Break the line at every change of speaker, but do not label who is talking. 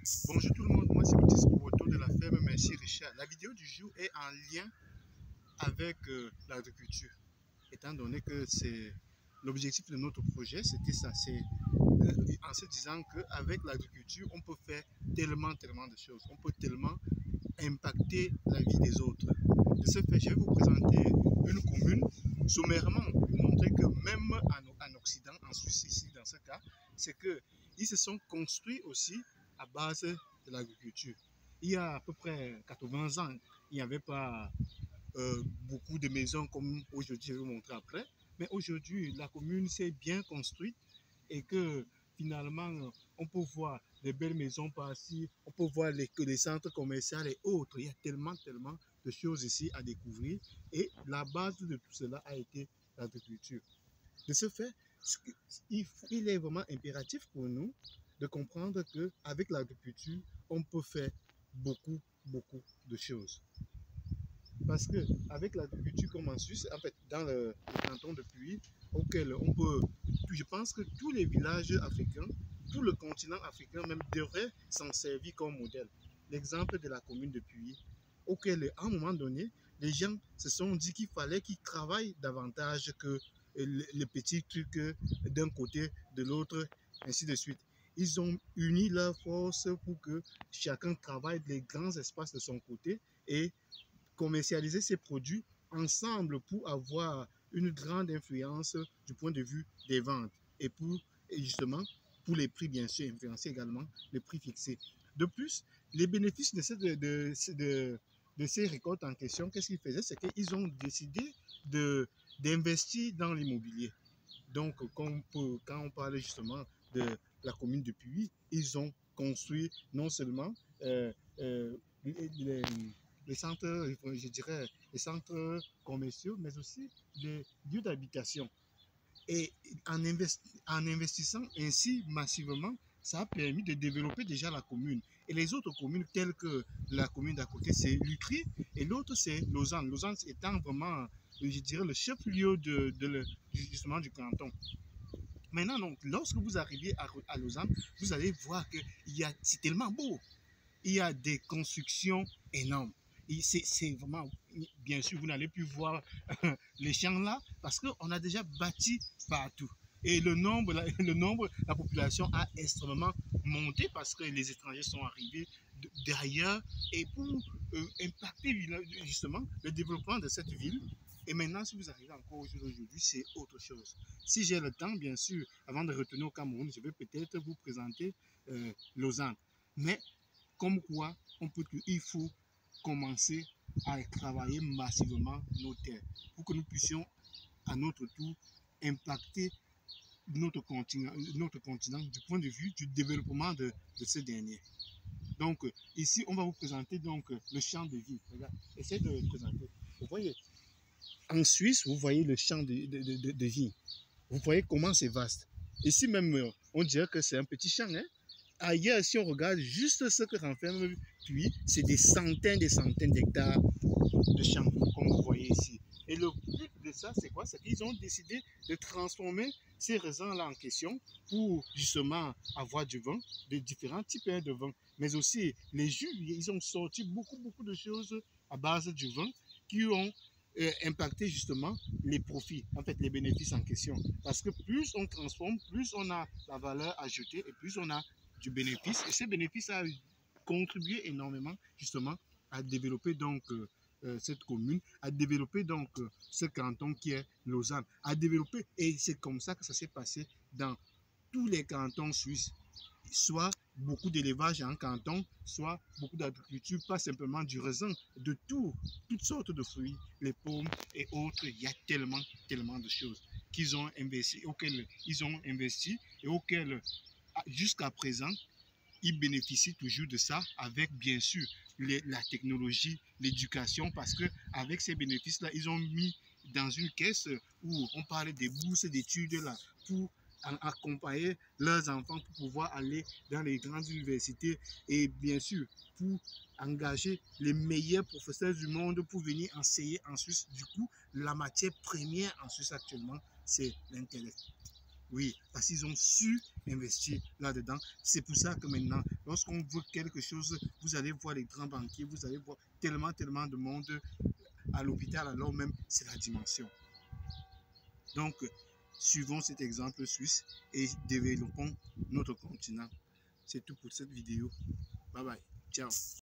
Bonjour tout le monde, moi c'est Baptiste Provoto de la ferme Merci Richard. La vidéo du jour est en lien avec l'agriculture, étant donné que c'est l'objectif de notre projet, c'était ça, c'est en se disant qu'avec l'agriculture, on peut faire tellement de choses, on peut tellement impacter la vie des autres. De ce fait, je vais vous présenter une commune sommairement pour montrer que même en Occident, en Suisse ici dans ce cas, c'est qu'ils se sont construits aussi à base de l'agriculture. Il y a à peu près 80 ans, il n'y avait pas beaucoup de maisons comme aujourd'hui, je vais vous montrer après. Mais aujourd'hui, la commune s'est bien construite et que finalement, on peut voir des belles maisons par-ci, on peut voir les centres commerciaux et autres. Il y a tellement de choses ici à découvrir. Et la base de tout cela a été l'agriculture. De ce fait, il est vraiment impératif pour nous de comprendre qu'avec l'agriculture, on peut faire beaucoup de choses. Parce qu'avec l'agriculture comme en Suisse, en fait, dans le canton de Puy, auquel on peut, je pense que tous les villages africains, tout le continent africain même devrait s'en servir comme modèle. L'exemple de la commune de Puy, auquel à un moment donné, les gens se sont dit qu'il fallait qu'ils travaillent davantage que les petits trucs d'un côté, de l'autre, ainsi de suite. Ils ont uni leurs forces pour que chacun travaille les grands espaces de son côté et commercialiser ces produits ensemble pour avoir une grande influence du point de vue des ventes et justement pour les prix, bien sûr, influencer également les prix fixés. De plus, les bénéfices de ces récoltes en question, qu'est-ce qu'ils faisaient? C'est qu'ils ont décidé d'investir dans l'immobilier. Donc, quand on parle justement de la commune de Puy, ils ont construit non seulement les centres, je dirais, les centres commerciaux, mais aussi les lieux d'habitation. Et en investissant ainsi massivement, ça a permis de développer déjà la commune. Et les autres communes, telles que la commune d'à côté, c'est Lutry, et l'autre, c'est Lausanne. Lausanne étant vraiment, je dirais, le chef-lieu justement du canton. Maintenant, donc, lorsque vous arrivez à Lausanne, vous allez voir que c'est tellement beau. Il y a des constructions énormes. C'est vraiment, bien sûr, vous n'allez plus voir les champs là parce qu'on a déjà bâti partout. Et la population a extrêmement monté parce que les étrangers sont arrivés d'ailleurs et pour impacter justement le développement de cette ville. Et maintenant, si vous arrivez encore aujourd'hui, c'est autre chose. Si j'ai le temps, bien sûr, avant de retourner au Cameroun, je vais peut-être vous présenter Lausanne. Mais comme quoi, il faut commencer à travailler massivement nos terres pour que nous puissions à notre tour impacter notre continent du point de vue du développement de ce dernier. Donc ici, on va vous présenter donc le champ de vie. Regarde, essayez de le présenter. Vous voyez, en Suisse, vous voyez le champ de vie. Vous voyez comment c'est vaste. Ici même, on dirait que c'est un petit champ, hein? Ailleurs, si on regarde juste ce que renferme Puy, c'est des centaines d'hectares de champs, comme vous voyez ici. Et le but de ça, c'est quoi? C'est qu'ils ont décidé de transformer ces raisins-là en question pour justement avoir du vin, de différents types de vin. Mais aussi, les jus, ils ont sorti beaucoup de choses à base du vin qui ont impacté justement les profits, en fait les bénéfices en question. Parce que plus on transforme, plus on a la valeur ajoutée et plus on a du bénéfice. Et ce bénéfice a contribué énormément justement à développer donc cette commune, à développer donc ce canton qui est Lausanne, à développer, et c'est comme ça que ça s'est passé dans tous les cantons suisses, soit beaucoup d'élevage en canton, soit beaucoup d'agriculture, pas simplement du raisin, de toutes sortes de fruits, les pommes et autres. Il y a tellement de choses qu'ils ont investi, auxquelles ils ont investi et auxquelles jusqu'à présent, ils bénéficient toujours de ça avec bien sûr la technologie, l'éducation, parce qu'avec ces bénéfices-là, ils ont mis dans une caisse où on parlait des bourses d'études là pour accompagner leurs enfants pour pouvoir aller dans les grandes universités et bien sûr pour engager les meilleurs professeurs du monde pour venir enseigner en Suisse. Du coup, la matière première en Suisse actuellement, c'est l'intellect. Oui, parce qu'ils ont su investir là-dedans. C'est pour ça que maintenant, lorsqu'on veut quelque chose, vous allez voir les grands banquiers, vous allez voir tellement, tellement de monde à l'hôpital, alors même, c'est la dimension. Donc, suivons cet exemple suisse et développons notre continent. C'est tout pour cette vidéo. Bye bye. Ciao.